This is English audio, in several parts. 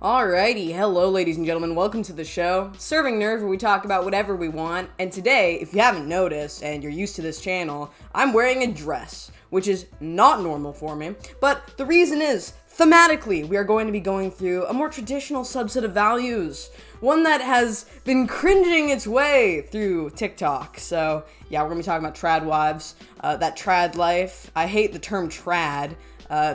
Alrighty, hello ladies and gentlemen, welcome to the show, Serving Nerve, where we talk about whatever we want, and today, if you haven't noticed, and you're used to this channel, I'm wearing a dress, which is not normal for me, but the reason is, thematically, we are going to be going through a more traditional subset of values, one that has been cringing its way through TikTok, so yeah, we're going to be talking about tradwives, that trad life. I hate the term trad,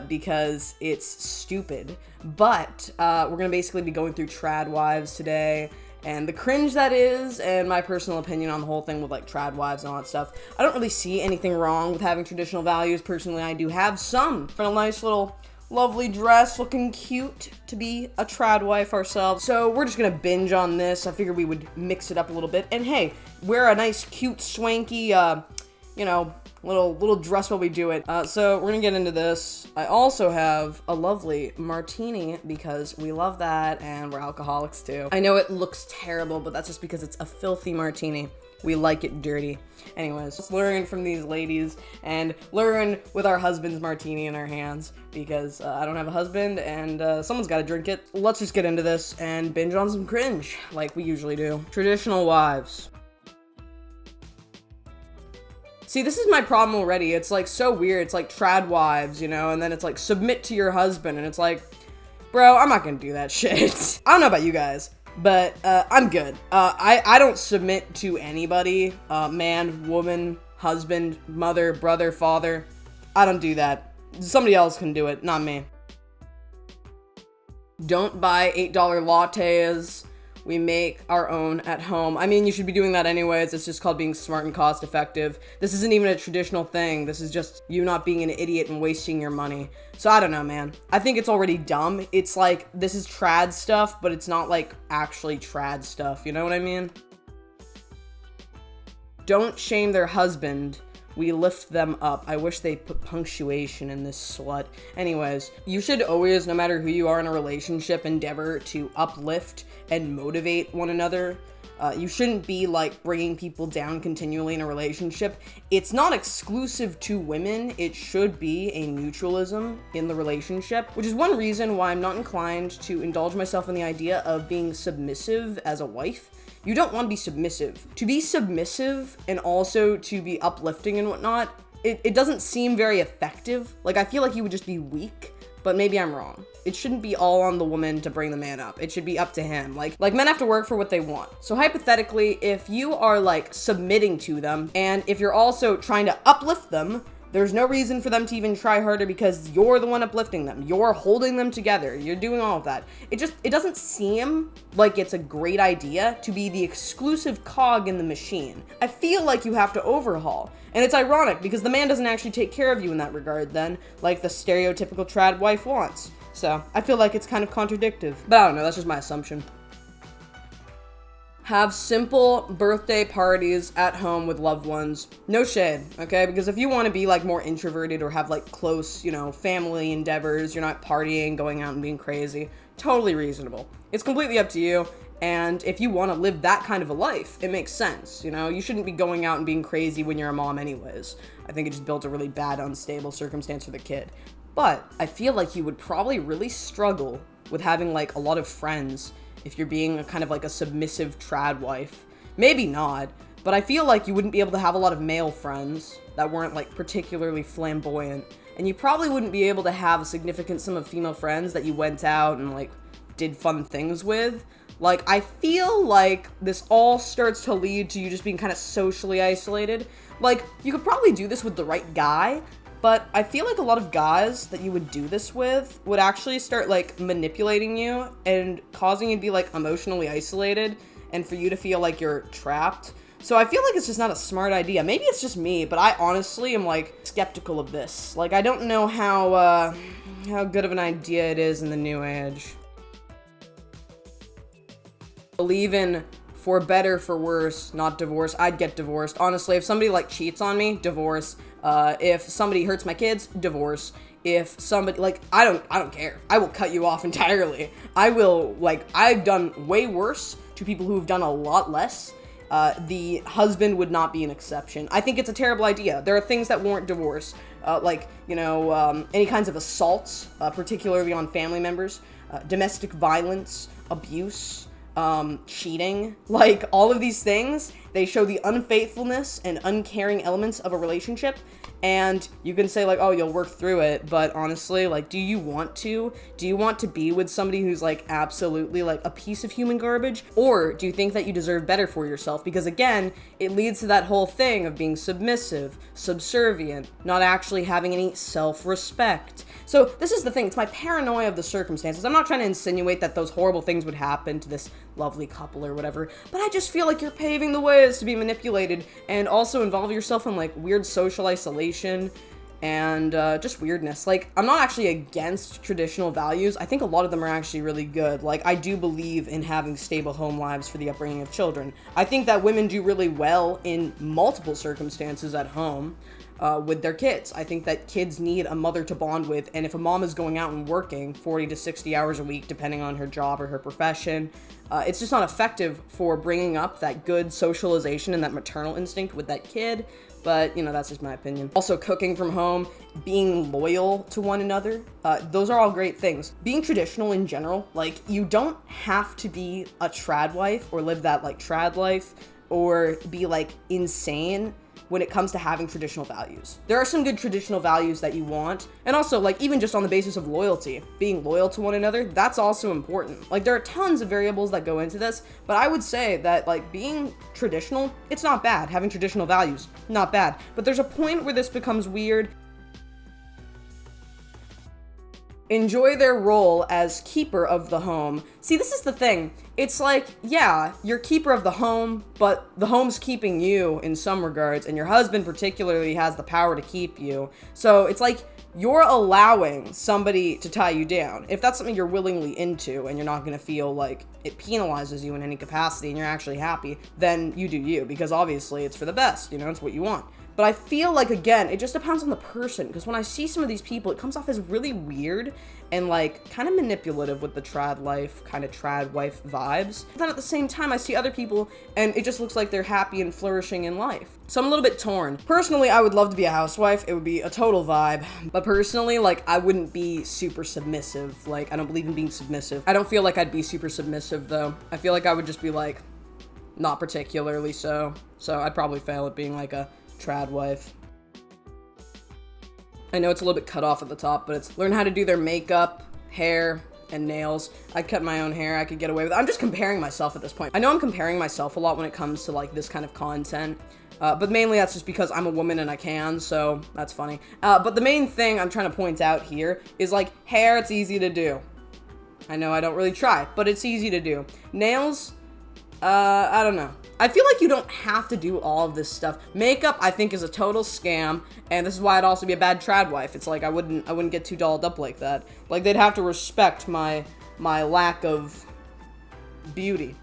because it's stupid. But we're going to basically be going through trad wives today, and the cringe that is, and my personal opinion on the whole thing with like trad wives and all that stuff. I don't really see anything wrong with having traditional values. Personally, I do have some. For a nice little lovely dress, looking cute to be a trad wife ourselves. So we're just going to binge on this. I figured we would mix it up a little bit. And hey, wear a nice, cute, swanky, little dress while we do it. So we're gonna get into this. I also have a lovely martini because we love that and we're alcoholics too. I know it looks terrible, but that's just because it's a filthy martini. We like it dirty. Anyways, let's learn from these ladies and learn with our husband's martini in our hands because I don't have a husband and someone's gotta drink it. Let's just get into this and binge on some cringe like we usually do. Traditional wives. See, this is my problem already. It's like so weird. It's like trad wives, you know, and then it's like submit to your husband, and it's like, bro, I'm not gonna do that shit. I don't know about you guys, but I'm good. I don't submit to anybody, man, woman, husband, mother, brother, father. I don't do that. Somebody else can do it, not me. Don't buy $8 lattes. We make our own at home. I mean, you should be doing that anyways. It's just called being smart and cost effective. This isn't even a traditional thing. This is just you not being an idiot and wasting your money. So I don't know, man. I think it's already dumb. It's like, this is trad stuff, but it's not like actually trad stuff. You know what I mean? Don't shame their husband. We lift them up. I wish they put punctuation in this slut. Anyways, you should always, no matter who you are in a relationship, endeavor to uplift and motivate one another. You shouldn't be like bringing people down continually in a relationship. It's not exclusive to women. It should be a mutualism in the relationship, which is one reason why I'm not inclined to indulge myself in the idea of being submissive as a wife. You don't want to be submissive. To be submissive and also to be uplifting and whatnot, it doesn't seem very effective. Like, I feel like you would just be weak, but maybe I'm wrong. It shouldn't be all on the woman to bring the man up. It should be up to him. Like men have to work for what they want. So hypothetically, if you are like submitting to them, and if you're also trying to uplift them, there's no reason for them to even try harder because you're the one uplifting them. You're holding them together. You're doing all of that. It doesn't seem like it's a great idea to be the exclusive cog in the machine. I feel like you have to overhaul. And it's ironic because the man doesn't actually take care of you in that regard then, like the stereotypical trad wife wants. So I feel like it's kind of contradictory. But I don't know, that's just my assumption. Have simple birthday parties at home with loved ones. No shade, okay? Because if you want to be like more introverted or have like close, family endeavors, you're not partying, going out and being crazy, totally reasonable. It's completely up to you. And if you want to live that kind of a life, it makes sense. You shouldn't be going out and being crazy when you're a mom anyways. I think it just built a really bad, unstable circumstance for the kid. But I feel like you would probably really struggle with having like a lot of friends if you're being kind of like a submissive trad wife. Maybe not, but I feel like you wouldn't be able to have a lot of male friends that weren't like particularly flamboyant. And you probably wouldn't be able to have a significant sum of female friends that you went out and like did fun things with. Like, I feel like this all starts to lead to you just being kind of socially isolated. Like, you could probably do this with the right guy, but I feel like a lot of guys that you would do this with would actually start, like, manipulating you and causing you to be, like, emotionally isolated and for you to feel like you're trapped. So I feel like it's just not a smart idea. Maybe it's just me, but I honestly am, like, skeptical of this. Like, I don't know how good of an idea it is in the new age. Believe in for better, for worse, not divorce. I'd get divorced. Honestly, if somebody like cheats on me, divorce. If somebody hurts my kids, divorce. If somebody I don't care. I will cut you off entirely. I've done way worse to people who've done a lot less. The husband would not be an exception. I think it's a terrible idea. There are things that warrant divorce, any kinds of assaults, particularly on family members. domestic violence, abuse, cheating, like all of these things, they show the unfaithfulness and uncaring elements of a relationship. And you can say like, oh, you'll work through it, but honestly, like, do you want to? Do you want to be with somebody who's like absolutely like a piece of human garbage? Or do you think that you deserve better for yourself? Because again, it leads to that whole thing of being submissive, subservient, not actually having any self-respect. So this is the thing, it's my paranoia of the circumstances. I'm not trying to insinuate that those horrible things would happen to this lovely couple or whatever, but I just feel like you're paving the ways to be manipulated and also involve yourself in like weird social isolation and just weirdness. Like, I'm not actually against traditional values. I think a lot of them are actually really good. Like, I do believe in having stable home lives for the upbringing of children. I think that women do really well in multiple circumstances at home with their kids. I think that kids need a mother to bond with, and if a mom is going out and working 40 to 60 hours a week, depending on her job or her profession, it's just not effective for bringing up that good socialization and that maternal instinct with that kid. But, you know, that's just my opinion. Also, cooking from home, being loyal to one another, those are all great things. Being traditional in general, like, you don't have to be a trad wife or live that, like, trad life or be, like, insane when it comes to having traditional values. There are some good traditional values that you want, and also, like, even just on the basis of loyalty, being loyal to one another, that's also important. Like, there are tons of variables that go into this, but I would say that, like, being traditional, it's not bad. Having traditional values, not bad. But there's a point where this becomes weird. Enjoy their role as keeper of the home. See, this is the thing. It's like, yeah, you're keeper of the home, but the home's keeping you in some regards, and your husband particularly has the power to keep you. So it's like you're allowing somebody to tie you down. If that's something you're willingly into and you're not going to feel like it penalizes you in any capacity and you're actually happy, then you do you, because obviously it's for the best, you know, it's what you want. But I feel like, again, it just depends on the person, because when I see some of these people, it comes off as really weird and, like, kind of manipulative with the trad life, kind of trad wife vibes. But then at the same time, I see other people, and it just looks like they're happy and flourishing in life. So I'm a little bit torn. Personally, I would love to be a housewife. It would be a total vibe. But personally, like, I wouldn't be super submissive. Like, I don't believe in being submissive. I don't feel like I'd be super submissive, though. I feel like I would just be, like, not particularly so. So I'd probably fail at being, like, a trad wife. I know it's a little bit cut off at the top, but it's learn how to do their makeup, hair, and nails. I cut my own hair, I could get away with it. I'm just comparing myself at this point. I know I'm comparing myself a lot when it comes to like this kind of content, but mainly that's just because I'm a woman and I can, so that's funny. But the main thing I'm trying to point out here is like hair, it's easy to do. I know I don't really try, but it's easy to do. Nails, I don't know. I feel like you don't have to do all of this stuff. Makeup, I think, is a total scam, and this is why I'd also be a bad trad wife. It's like I wouldn't get too dolled up like that. Like, they'd have to respect my lack of beauty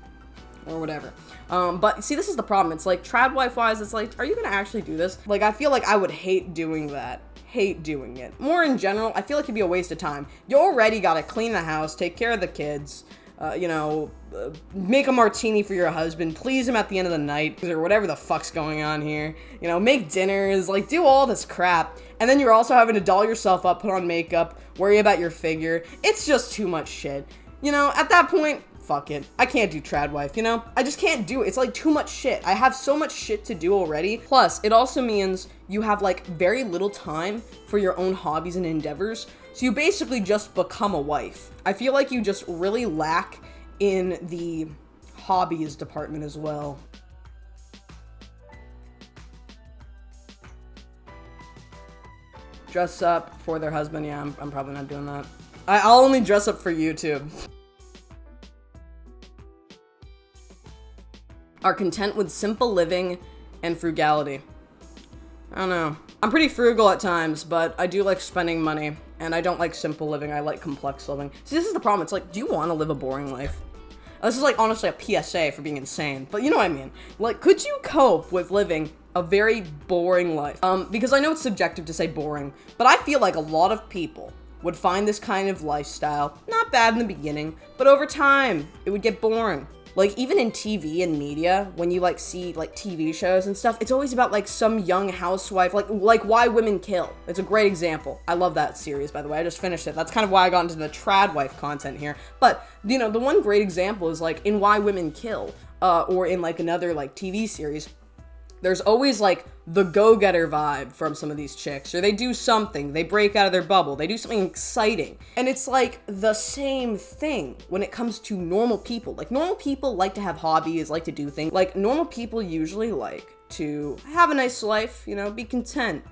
or whatever. But see, this is the problem. It's like trad wife wise, it's like, are you gonna actually do this? Like, I feel like I would hate doing that. Hate doing it. More in general, I feel like it'd be a waste of time. You already gotta clean the house, take care of the kids, make a martini for your husband, please him at the end of the night, or whatever the fuck's going on here. You know, make dinners, like, do all this crap. And then you're also having to doll yourself up, put on makeup, worry about your figure. It's just too much shit. You know, at that point, fuck it. I can't do trad wife, you know? I just can't do it. It's like too much shit. I have so much shit to do already. Plus, it also means you have like very little time for your own hobbies and endeavors. So you basically just become a wife. I feel like you just really lack in the hobbies department as well. Dress up for their husband. Yeah, I'm probably not doing that. I'll only dress up for YouTube. Are content with simple living and frugality. I don't know. I'm pretty frugal at times, but I do like spending money, and I don't like simple living. I like complex living. See, this is the problem. It's like, do you want to live a boring life? This is like honestly a PSA for being insane, but you know what I mean. Like, could you cope with living a very boring life? Because I know it's subjective to say boring, but I feel like a lot of people would find this kind of lifestyle not bad in the beginning, but over time, it would get boring. Like, even in TV and media, when you, like, see, like, TV shows and stuff, it's always about, like, some young housewife, like Why Women Kill. It's a great example. I love that series, by the way. I just finished it. That's kind of why I got into the tradwife content here. But, you know, the one great example is, like, in Why Women Kill, or in, like, another, like, TV series, there's always, like, the go-getter vibe from some of these chicks, or they do something, they break out of their bubble, they do something exciting. And it's, like, the same thing when it comes to normal people. Like, normal people like to have hobbies, like to do things. Like, normal people usually like to have a nice life, you know, be content,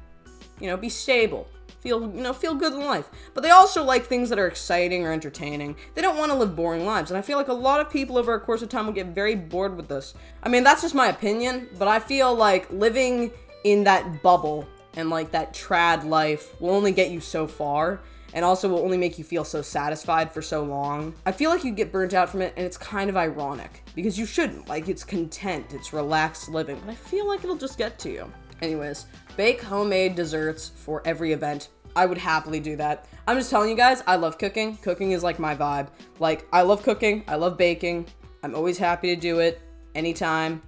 you know, be stable. Feel good in life. But they also like things that are exciting or entertaining. They don't want to live boring lives. And I feel like a lot of people over a course of time will get very bored with this. I mean, that's just my opinion, but I feel like living in that bubble and like that trad life will only get you so far, and also will only make you feel so satisfied for so long. I feel like you get burnt out from it, and it's kind of ironic, because you shouldn't. Like, it's content, it's relaxed living, but I feel like it'll just get to you. Anyways, bake homemade desserts for every event. I would happily do that. I'm just telling you guys, I love cooking. Cooking is like my vibe. Like, I love cooking, I love baking. I'm always happy to do it, anytime,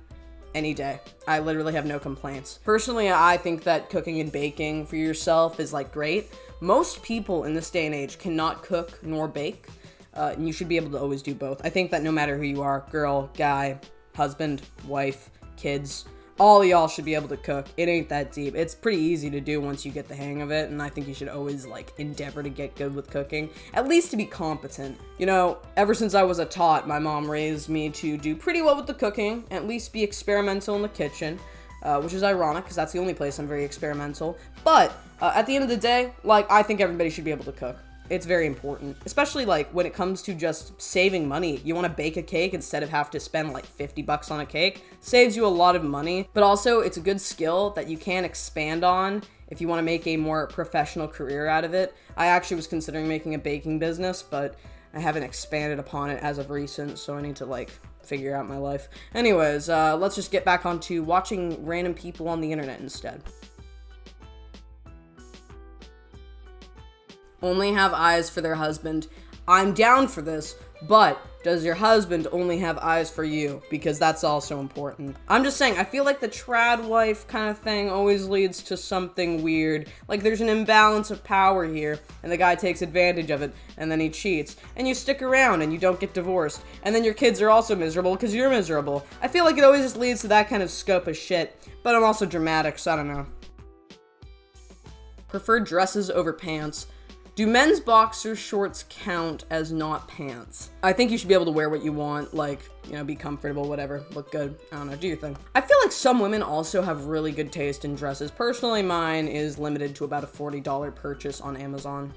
any day. I literally have no complaints. Personally, I think that cooking and baking for yourself is like great. Most people in this day and age cannot cook nor bake, and you should be able to always do both. I think that no matter who you are, girl, guy, husband, wife, kids, all of y'all should be able to cook. It ain't that deep. It's pretty easy to do once you get the hang of it, and I think you should always, like, endeavor to get good with cooking, at least to be competent. You know, ever since I was a tot, my mom raised me to do pretty well with the cooking, at least be experimental in the kitchen, which is ironic, because that's the only place I'm very experimental. But at the end of the day, like, I think everybody should be able to cook. It's very important, especially like when it comes to just saving money. You want to bake a cake instead of have to spend like $50 on a cake. Saves you a lot of money, but also it's a good skill that you can expand on if you want to make a more professional career out of it. I actually was considering making a baking business, but I haven't expanded upon it as of recent, so I need to like figure out my life. Anyways, let's just get back onto watching random people on the internet instead. Only have eyes for their husband. I'm down for this, but does your husband only have eyes for you? Because that's also important. I'm just saying, I feel like the trad wife kind of thing always leads to something weird. Like there's an imbalance of power here, and the guy takes advantage of it, and then he cheats. And you stick around, and you don't get divorced. And then your kids are also miserable because you're miserable. I feel like it always just leads to that kind of scope of shit. But I'm also dramatic, so I don't know. Prefer dresses over pants. Do men's boxer shorts count as not pants? I think you should be able to wear what you want, like, you know, be comfortable, whatever, look good. I don't know, do your thing. I feel like some women also have really good taste in dresses. Personally, mine is limited to about a $40 purchase on Amazon.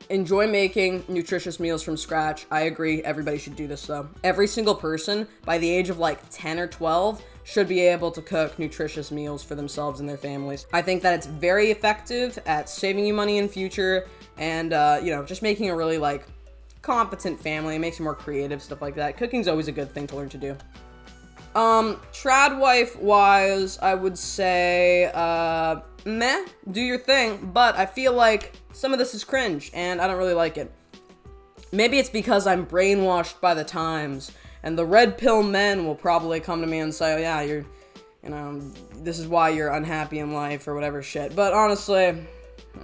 Enjoy making nutritious meals from scratch. I agree, everybody should do this though. Every single person by the age of like 10 or 12 should be able to cook nutritious meals for themselves and their families. I think that it's very effective at saving you money in future and, you know, just making a really like competent family. It makes you more creative, stuff like that. Cooking's always a good thing to learn to do. Trad wife wise, I would say, meh, do your thing, but I feel like some of this is cringe, and I don't really like it. Maybe it's because I'm brainwashed by the times, and the red pill men will probably come to me and say, oh yeah, you're, you know, this is why you're unhappy in life, or whatever shit. But honestly,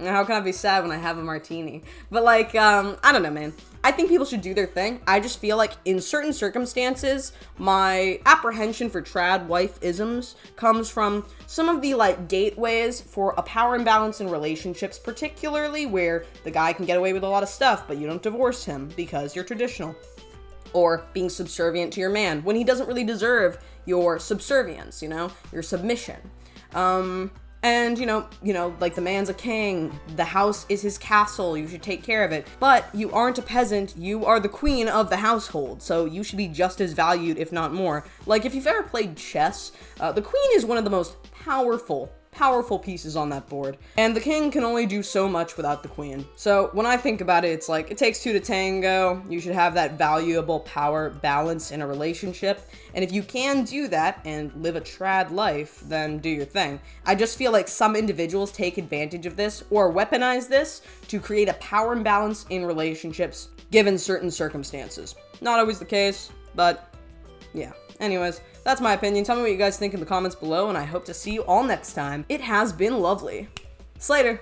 how can I be sad when I have a martini? But like, I don't know, man. I think people should do their thing. I just feel like in certain circumstances, my apprehension for trad wife-isms comes from some of the like gateways for a power imbalance in relationships, particularly where the guy can get away with a lot of stuff, but you don't divorce him because you're traditional. Or being subservient to your man when he doesn't really deserve your subservience, you know, your submission. And, you know, like the man's a king, the house is his castle, you should take care of it. But you aren't a peasant, you are the queen of the household, so you should be just as valued, if not more. Like, if you've ever played chess, the queen is one of the most powerful powerful pieces on that board, and the king can only do so much without the queen. So when I think about it, it's like it takes two to tango. You should have that valuable power balance in a relationship, and if you can do that and live a trad life, then do your thing. I just feel like some individuals take advantage of this or weaponize this to create a power imbalance in relationships given certain circumstances. Not always the case, but yeah. Anyways, that's my opinion. Tell me what you guys think in the comments below, and I hope to see you all next time. It has been lovely. Slater.